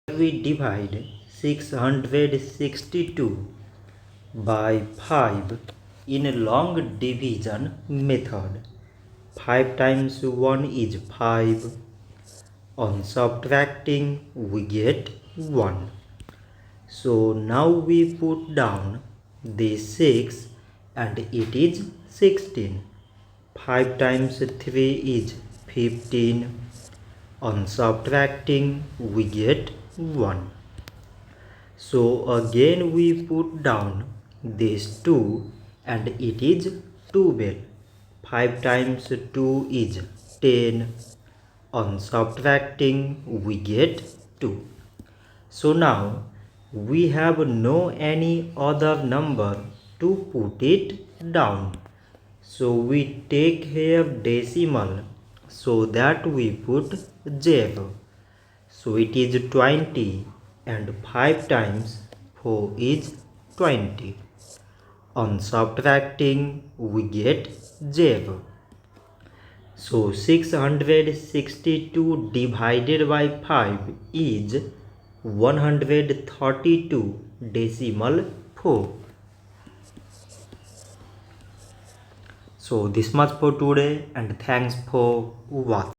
We divide 662 by 5 in a long division method. 5 times 1 is 5. On subtracting, we get 1. So now we put down the 6 and it is 16. 5 times 3 is 15. On subtracting, we get 1. So again we put down these 2 and it is 12. 5 times 2 is 10. On subtracting, we get 2. So now we have no any other number to put it down. So we take here decimal so that we put 0. So it is 20 and 5 times 4 is 20. On subtracting, we get 0. So 662 divided by 5 is 132.4. So this much for today and thanks for watching.